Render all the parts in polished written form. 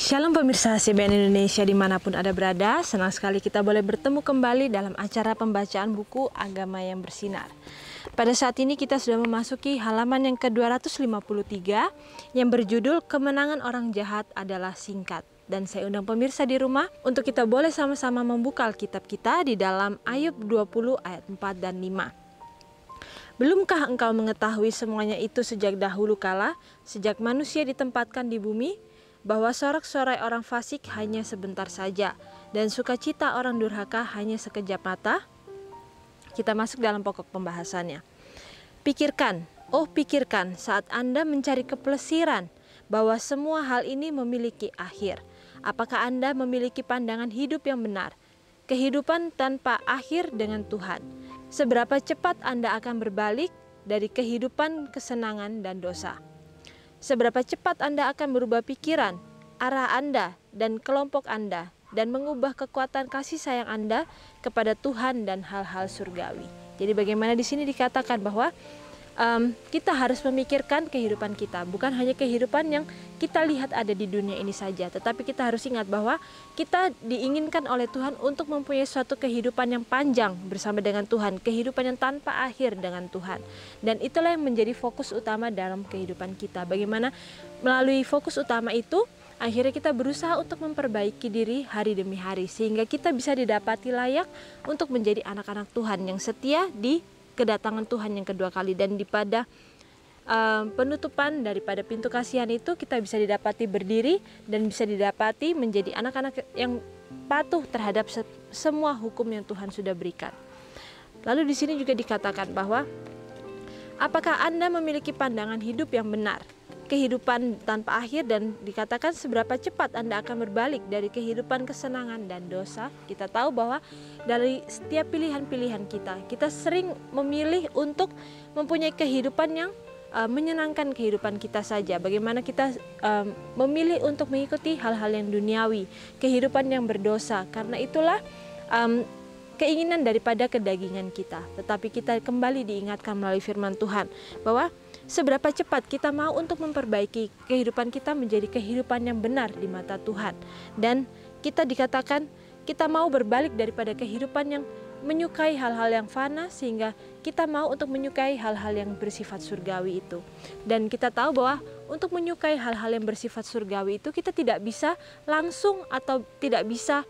Shalom pemirsa CBN Indonesia dimanapun Anda berada, senang sekali kita boleh bertemu kembali dalam acara pembacaan buku Agama yang Bersinar. Pada saat ini kita sudah memasuki halaman yang ke-253 yang berjudul Kemenangan Orang Jahat Adalah Singkat. Dan saya undang pemirsa di rumah untuk kita boleh sama-sama membuka Alkitab kita di dalam Ayub 20 ayat 4 dan 5. Belumkah engkau mengetahui semuanya itu sejak dahulu kala, sejak manusia ditempatkan di bumi, bahwa sorak-sorai orang fasik hanya sebentar saja, dan sukacita orang durhaka hanya sekejap mata? Kita masuk dalam pokok pembahasannya. Pikirkan saat Anda mencari kepelesiran, bahwa semua hal ini memiliki akhir. Apakah Anda memiliki pandangan hidup yang benar? Kehidupan tanpa akhir dengan Tuhan. Seberapa cepat Anda akan berbalik dari kehidupan kesenangan dan dosa? Seberapa cepat Anda akan berubah pikiran, arah Anda, dan kelompok Anda, dan mengubah kekuatan kasih sayang Anda kepada Tuhan dan hal-hal surgawi. Jadi bagaimana di sini dikatakan bahwa kita harus memikirkan kehidupan kita, bukan hanya kehidupan yang kita lihat ada di dunia ini saja, tetapi kita harus ingat bahwa kita diinginkan oleh Tuhan untuk mempunyai suatu kehidupan yang panjang bersama dengan Tuhan, kehidupan yang tanpa akhir dengan Tuhan. Dan itulah yang menjadi fokus utama dalam kehidupan kita. Bagaimana melalui fokus utama itu, akhirnya kita berusaha untuk memperbaiki diri hari demi hari, sehingga kita bisa didapati layak untuk menjadi anak-anak Tuhan yang setia di kedatangan Tuhan yang kedua kali. Dan pada penutupan daripada pintu kasihan itu, kita bisa didapati berdiri dan bisa didapati menjadi anak-anak yang patuh terhadap semua hukum yang Tuhan sudah berikan. Lalu di sini juga dikatakan bahwa apakah Anda memiliki pandangan hidup yang benar, kehidupan tanpa akhir, dan dikatakan seberapa cepat Anda akan berbalik dari kehidupan kesenangan dan dosa. Kita tahu bahwa dari setiap pilihan-pilihan kita sering memilih untuk mempunyai kehidupan yang menyenangkan kehidupan kita saja. Bagaimana kita memilih untuk mengikuti hal-hal yang duniawi, kehidupan yang berdosa. Karena itulah keinginan daripada kedagingan kita. Tetapi kita kembali diingatkan melalui firman Tuhan bahwa seberapa cepat kita mau untuk memperbaiki kehidupan kita menjadi kehidupan yang benar di mata Tuhan. Dan kita dikatakan kita mau berbalik daripada kehidupan yang menyukai hal-hal yang fana, sehingga kita mau untuk menyukai hal-hal yang bersifat surgawi itu. Dan kita tahu bahwa untuk menyukai hal-hal yang bersifat surgawi itu kita tidak bisa langsung atau tidak bisa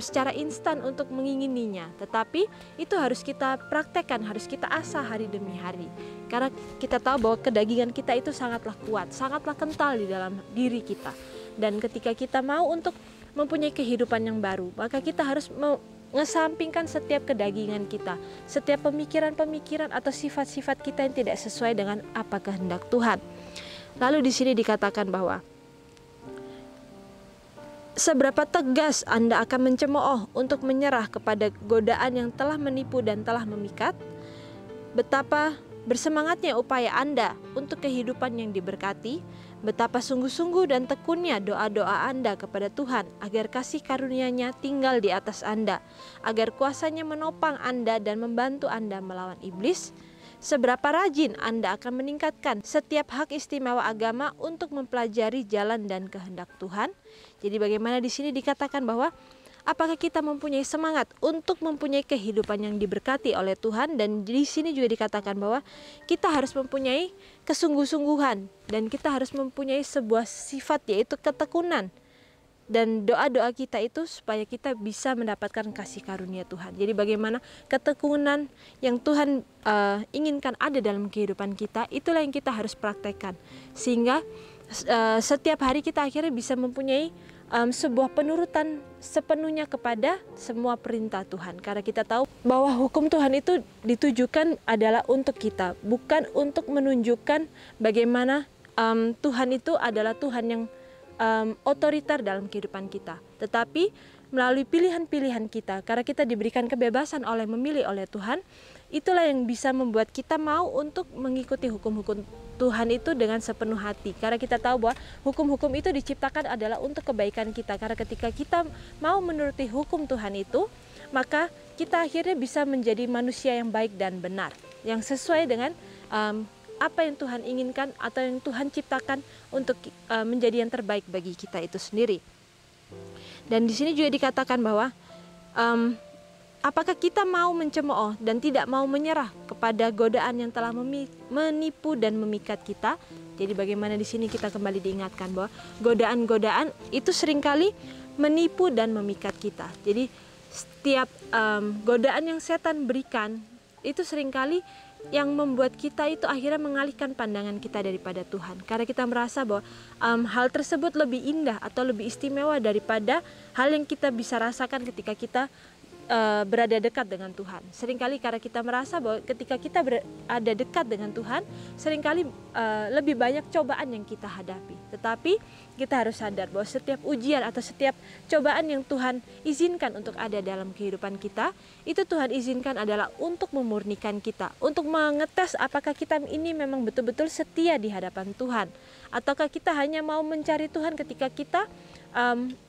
secara instan untuk mengingininya, tetapi itu harus kita praktekkan, harus kita asah hari demi hari. Karena kita tahu bahwa kedagingan kita itu sangatlah kuat, sangatlah kental di dalam diri kita. Dan ketika kita mau untuk mempunyai kehidupan yang baru, maka kita harus mengesampingkan setiap kedagingan kita, setiap pemikiran-pemikiran atau sifat-sifat kita yang tidak sesuai dengan apa kehendak Tuhan. Lalu di sini dikatakan bahwa seberapa tegas Anda akan mencemooh untuk menyerah kepada godaan yang telah menipu dan telah memikat? Betapa bersemangatnya upaya Anda untuk kehidupan yang diberkati, betapa sungguh-sungguh dan tekunnya doa-doa Anda kepada Tuhan agar kasih karunia-Nya tinggal di atas Anda, agar kuasa-Nya menopang Anda dan membantu Anda melawan iblis. Seberapa rajin Anda akan meningkatkan setiap hak istimewa agama untuk mempelajari jalan dan kehendak Tuhan. Jadi bagaimana di sini dikatakan bahwa apakah kita mempunyai semangat untuk mempunyai kehidupan yang diberkati oleh Tuhan. Dan di sini juga dikatakan bahwa kita harus mempunyai kesungguh-sungguhan dan kita harus mempunyai sebuah sifat, yaitu ketekunan. Dan doa-doa kita itu supaya kita bisa mendapatkan kasih karunia Tuhan. Jadi bagaimana ketekunan yang Tuhan inginkan ada dalam kehidupan kita, itulah yang kita harus praktekkan. Sehingga setiap hari kita akhirnya bisa mempunyai sebuah penurutan sepenuhnya kepada semua perintah Tuhan. Karena kita tahu bahwa hukum Tuhan itu ditujukan adalah untuk kita, bukan untuk menunjukkan bagaimana Tuhan itu adalah Tuhan yang otoriter dalam kehidupan kita, tetapi melalui pilihan-pilihan kita, karena kita diberikan kebebasan oleh memilih oleh Tuhan, itulah yang bisa membuat kita mau untuk mengikuti hukum-hukum Tuhan itu dengan sepenuh hati. Karena kita tahu bahwa hukum-hukum itu diciptakan adalah untuk kebaikan kita. Karena ketika kita mau menuruti hukum Tuhan itu, maka kita akhirnya bisa menjadi manusia yang baik dan benar, yang sesuai dengan apa yang Tuhan inginkan atau yang Tuhan ciptakan untuk menjadi yang terbaik bagi kita itu sendiri. Dan di sini juga dikatakan bahwa apakah kita mau mencemooh dan tidak mau menyerah kepada godaan yang telah menipu dan memikat kita? Jadi bagaimana di sini kita kembali diingatkan bahwa godaan-godaan itu seringkali menipu dan memikat kita. Jadi setiap godaan yang setan berikan itu seringkali yang membuat kita itu akhirnya mengalihkan pandangan kita daripada Tuhan. Karena kita merasa bahwa hal tersebut lebih indah atau lebih istimewa daripada hal yang kita bisa rasakan ketika kita berada dekat dengan Tuhan. Seringkali karena kita merasa bahwa ketika kita berada dekat dengan Tuhan, seringkali lebih banyak cobaan yang kita hadapi. Tetapi kita harus sadar bahwa setiap ujian atau setiap cobaan yang Tuhan izinkan untuk ada dalam kehidupan kita, itu Tuhan izinkan adalah untuk memurnikan kita, untuk mengetes apakah kita ini memang betul-betul setia di hadapan Tuhan, ataukah kita hanya mau mencari Tuhan ketika kita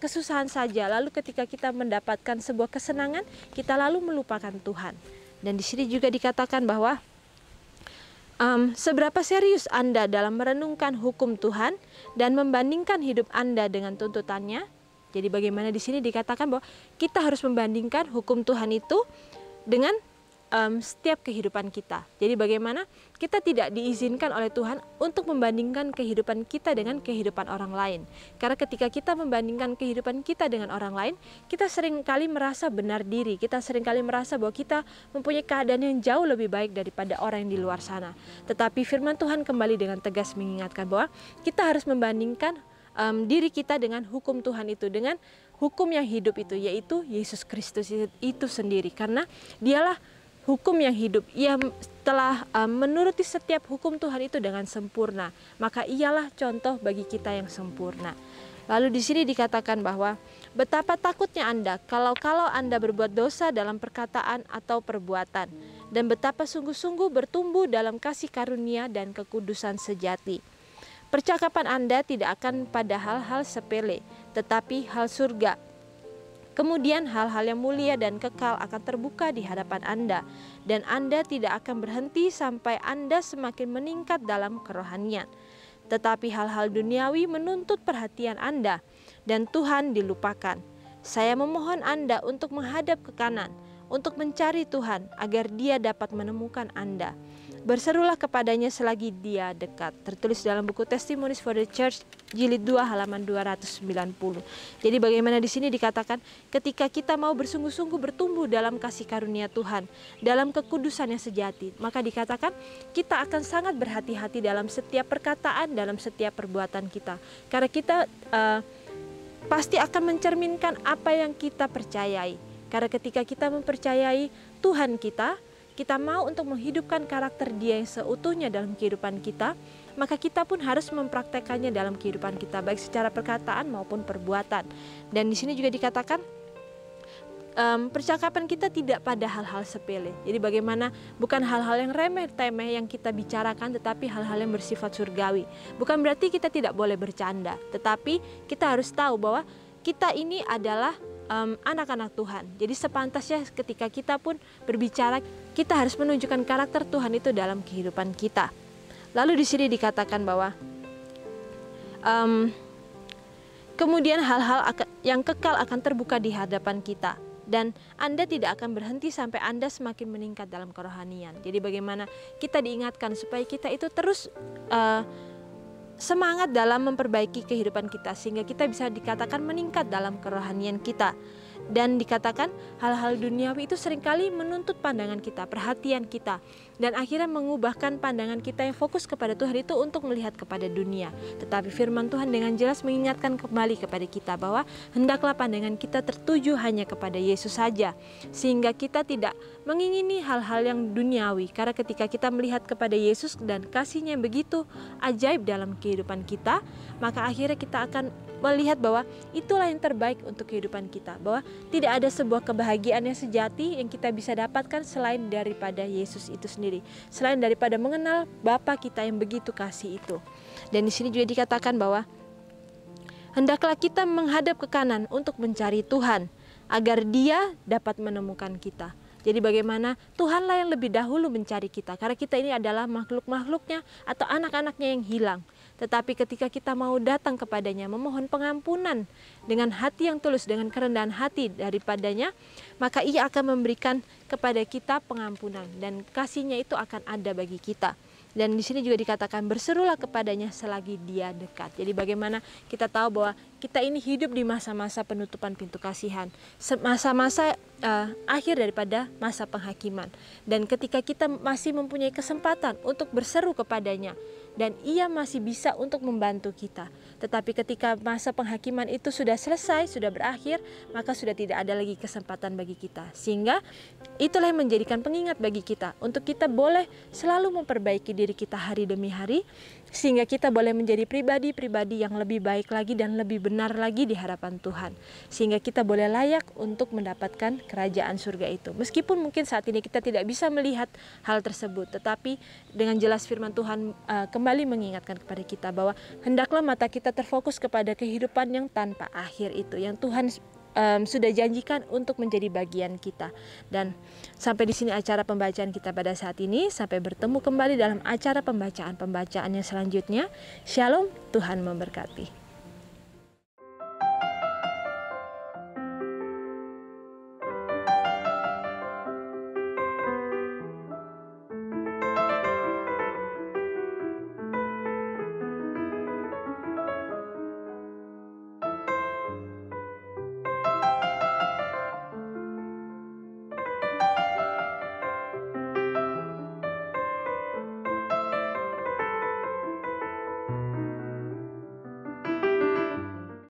kesusahan saja, lalu ketika kita mendapatkan sebuah kesenangan, kita lalu melupakan Tuhan. Dan di sini juga dikatakan bahwa seberapa serius Anda dalam merenungkan hukum Tuhan dan membandingkan hidup Anda dengan tuntutannya. Jadi bagaimana di sini dikatakan bahwa kita harus membandingkan hukum Tuhan itu dengan setiap kehidupan kita. Jadi bagaimana kita tidak diizinkan oleh Tuhan untuk membandingkan kehidupan kita dengan kehidupan orang lain. Karena ketika kita membandingkan kehidupan kita dengan orang lain, kita seringkali merasa benar diri. Kita seringkali merasa bahwa kita mempunyai keadaan yang jauh lebih baik daripada orang yang di luar sana. Tetapi firman Tuhan kembali dengan tegas mengingatkan bahwa kita harus membandingkan diri kita dengan hukum Tuhan itu, dengan hukum yang hidup itu, yaitu Yesus Kristus itu sendiri. Karena dialah hukum yang hidup. Ia telah menuruti setiap hukum Tuhan itu dengan sempurna. Maka ialah contoh bagi kita yang sempurna. Lalu di sini dikatakan bahwa betapa takutnya Anda kalau Anda berbuat dosa dalam perkataan atau perbuatan, dan betapa sungguh-sungguh bertumbuh dalam kasih karunia dan kekudusan sejati. Percakapan Anda tidak akan pada hal-hal sepele, tetapi hal surga. Kemudian hal-hal yang mulia dan kekal akan terbuka di hadapan Anda, dan Anda tidak akan berhenti sampai Anda semakin meningkat dalam kerohanian. Tetapi hal-hal duniawi menuntut perhatian Anda, dan Tuhan dilupakan. Saya memohon Anda untuk menghadap ke kanan, untuk mencari Tuhan agar Dia dapat menemukan Anda. Berserulah kepadanya selagi Dia dekat. Tertulis dalam buku Testimonies for the Church jilid 2 halaman 290. Jadi bagaimana di sini dikatakan ketika kita mau bersungguh-sungguh bertumbuh dalam kasih karunia Tuhan, dalam kekudusan yang sejati, maka dikatakan kita akan sangat berhati-hati dalam setiap perkataan, dalam setiap perbuatan kita. Karena kita pasti akan mencerminkan apa yang kita percayai. Karena ketika kita mempercayai Tuhan kita mau untuk menghidupkan karakter Dia yang seutuhnya dalam kehidupan kita, maka kita pun harus mempraktekannya dalam kehidupan kita, baik secara perkataan maupun perbuatan. Dan di sini juga dikatakan percakapan kita tidak pada hal-hal sepele. Jadi bagaimana bukan hal-hal yang remeh-temeh yang kita bicarakan, tetapi hal-hal yang bersifat surgawi. Bukan berarti kita tidak boleh bercanda, tetapi kita harus tahu bahwa kita ini adalah anak-anak Tuhan. Jadi sepantasnya ketika kita pun berbicara, kita harus menunjukkan karakter Tuhan itu dalam kehidupan kita. Lalu di sini dikatakan bahwa kemudian hal-hal yang kekal akan terbuka di hadapan kita, dan Anda tidak akan berhenti sampai Anda semakin meningkat dalam kerohanian. Jadi bagaimana kita diingatkan supaya kita itu terus semangat dalam memperbaiki kehidupan kita, sehingga kita bisa dikatakan meningkat dalam kerohanian kita. Dan dikatakan hal-hal duniawi itu seringkali menuntut pandangan kita, perhatian kita, dan akhirnya mengubahkan pandangan kita yang fokus kepada Tuhan itu untuk melihat kepada dunia. Tetapi firman Tuhan dengan jelas mengingatkan kembali kepada kita bahwa hendaklah pandangan kita tertuju hanya kepada Yesus saja, sehingga kita tidak mengingini hal-hal yang duniawi. Karena ketika kita melihat kepada Yesus dan kasih-Nya yang begitu ajaib dalam kehidupan kita, maka akhirnya kita akan melihat bahwa itulah yang terbaik untuk kehidupan kita, bahwa tidak ada sebuah kebahagiaan yang sejati yang kita bisa dapatkan selain daripada Yesus itu sendiri, selain daripada mengenal Bapa kita yang begitu kasih itu. Dan di sini juga dikatakan bahwa hendaklah kita menghadap ke kanan untuk mencari Tuhan agar Dia dapat menemukan kita. Jadi bagaimana Tuhanlah yang lebih dahulu mencari kita, karena kita ini adalah makhluk-makhluknya atau anak-anaknya yang hilang. Tetapi ketika kita mau datang kepadanya, memohon pengampunan dengan hati yang tulus, dengan kerendahan hati daripadanya, maka Ia akan memberikan kepada kita pengampunan, dan kasih-Nya itu akan ada bagi kita. Dan di sini juga dikatakan berserulah kepadanya selagi Dia dekat. Jadi bagaimana kita tahu bahwa kita ini hidup di masa-masa penutupan pintu kasihan, masa-masa akhir daripada masa penghakiman. Dan ketika kita masih mempunyai kesempatan untuk berseru kepadanya, dan Ia masih bisa untuk membantu kita. Tetapi ketika masa penghakiman itu sudah selesai, sudah berakhir, maka sudah tidak ada lagi kesempatan bagi kita. Sehingga itulah yang menjadikan pengingat bagi kita, untuk kita boleh selalu memperbaiki diri kita hari demi hari, sehingga kita boleh menjadi pribadi-pribadi yang lebih baik lagi dan lebih benar lagi di hadapan Tuhan. Sehingga kita boleh layak untuk mendapatkan kerajaan surga itu. Meskipun mungkin saat ini kita tidak bisa melihat hal tersebut, tetapi dengan jelas firman Tuhan kembali mengingatkan kepada kita bahwa hendaklah mata kita terfokus kepada kehidupan yang tanpa akhir itu, yang Tuhan sudah janjikan untuk menjadi bagian kita. Dan sampai di sini acara pembacaan kita pada saat ini. Sampai bertemu kembali dalam acara pembacaan yang selanjutnya. Shalom, Tuhan memberkati.